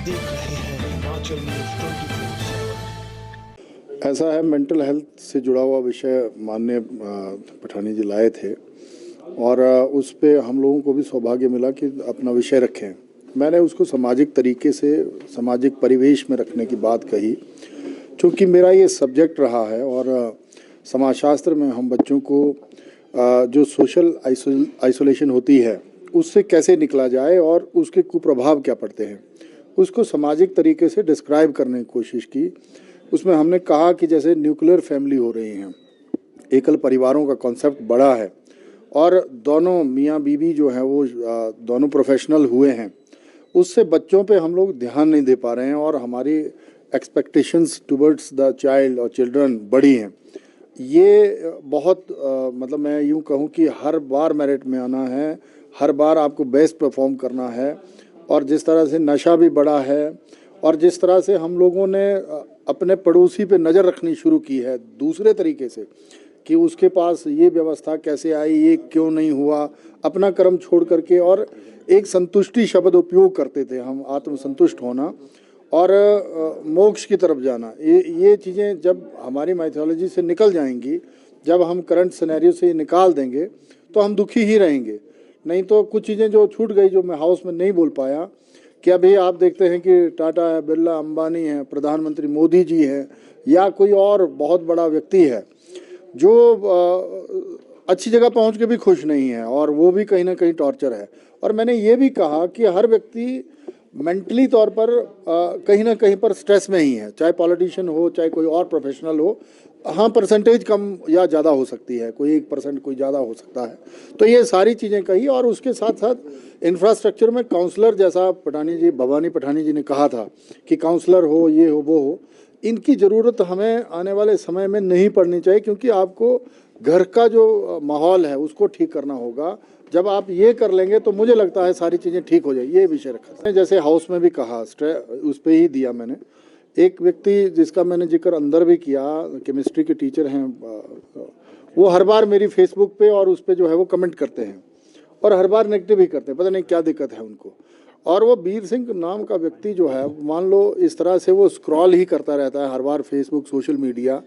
देख रहे हैं हिमाचल न्यूज 24/7। ऐसा है, मेंटल हेल्थ से जुड़ा हुआ विषय माननीय पठानी जी लाए थे और उस पे हम लोगों को भी सौभाग्य मिला कि अपना विषय रखें। मैंने उसको सामाजिक तरीके से, सामाजिक परिवेश में रखने की बात कही, क्योंकि मेरा ये सब्जेक्ट रहा है और समाजशास्त्र में हम बच्चों को जो सोशल आइसोलेशन होती है उससे कैसे निकला जाए और उसके कुप्रभाव क्या पड़ते हैं, उसको सामाजिक तरीके से डिस्क्राइब करने की कोशिश की। उसमें हमने कहा कि जैसे न्यूक्लियर फैमिली हो रही हैं, एकल परिवारों का कॉन्सेप्ट बड़ा है और दोनों मियाँ बीवी जो हैं वो दोनों प्रोफेशनल हुए हैं, उससे बच्चों पे हम लोग ध्यान नहीं दे पा रहे हैं और हमारी एक्सपेक्टेशंस टुवर्ड्स द चाइल्ड और चिल्ड्रन बड़ी हैं। ये बहुत मतलब मैं यूँ कहूँ कि हर बार मेरिट में आना है, हर बार आपको बेस्ट परफॉर्म करना है, और जिस तरह से नशा भी बढ़ा है और जिस तरह से हम लोगों ने अपने पड़ोसी पे नज़र रखनी शुरू की है दूसरे तरीके से कि उसके पास ये व्यवस्था कैसे आई, ये क्यों नहीं हुआ, अपना कर्म छोड़ करके, और एक संतुष्टि शब्द उपयोग करते थे हम, आत्मसंतुष्ट होना और मोक्ष की तरफ जाना। ये चीज़ें जब हमारी माइथोलॉजी से निकल जाएंगी, जब हम करंट सिनेरियो से निकाल देंगे तो हम दुखी ही रहेंगे। नहीं तो कुछ चीज़ें जो छूट गई, जो मैं हाउस में नहीं बोल पाया, कि अभी आप देखते हैं कि टाटा है, बिरला, अंबानी है, प्रधानमंत्री मोदी जी हैं, या कोई और बहुत बड़ा व्यक्ति है जो अच्छी जगह पहुंच के भी खुश नहीं है और वो भी कहीं ना कहीं टॉर्चर है। और मैंने ये भी कहा कि हर व्यक्ति मेंटली तौर पर कहीं ना कहीं पर स्ट्रेस में ही है, चाहे पॉलिटिशियन हो, चाहे कोई और प्रोफेशनल हो। हाँ, परसेंटेज कम या ज़्यादा हो सकती है, कोई 1% कोई ज़्यादा हो सकता है। तो ये सारी चीज़ें कही और उसके साथ साथ इंफ्रास्ट्रक्चर में काउंसलर, जैसा भवानी पठानी जी ने कहा था कि काउंसलर हो, ये हो, वो हो, इनकी ज़रूरत हमें आने वाले समय में नहीं पड़नी चाहिए, क्योंकि आपको घर का जो माहौल है उसको ठीक करना होगा। जब आप ये कर लेंगे तो मुझे लगता है सारी चीज़ें ठीक हो जाएगी। ये विषय रखा, जैसे हाउस में भी कहा, उस पर ही दिया मैंने। एक व्यक्ति जिसका मैंने जिक्र अंदर भी किया, केमिस्ट्री के टीचर हैं, वो हर बार मेरी फेसबुक पे और उस पे जो है वो कमेंट करते हैं और हर बार नेगेटिव ही करते हैं, पता नहीं क्या दिक्कत है उनको। और वो वीर सिंह नाम का व्यक्ति जो है, मान लो इस तरह से वो स्क्रॉल ही करता रहता है हर बार फेसबुक, सोशल मीडिया,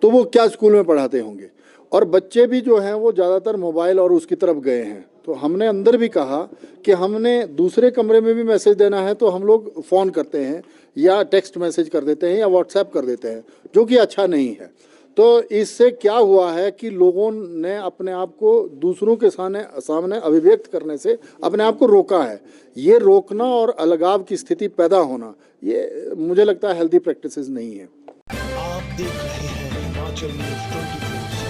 तो वो क्या स्कूल में पढ़ाते होंगे। और बच्चे भी जो हैं वो ज़्यादातर मोबाइल और उसकी तरफ गए हैं। तो हमने अंदर भी कहा कि हमने दूसरे कमरे में भी मैसेज देना है तो हम लोग फ़ोन करते हैं या टेक्स्ट मैसेज कर देते हैं या व्हाट्सएप कर देते हैं, जो कि अच्छा नहीं है। तो इससे क्या हुआ है कि लोगों ने अपने आप को दूसरों के सामने अभिव्यक्त करने से अपने आप को रोका है। ये रोकना और अलगाव की स्थिति पैदा होना, ये मुझे लगता है हेल्दी प्रैक्टिसेस नहीं है। आप देख रहे हैं हिमाचल न्यूज 24/7।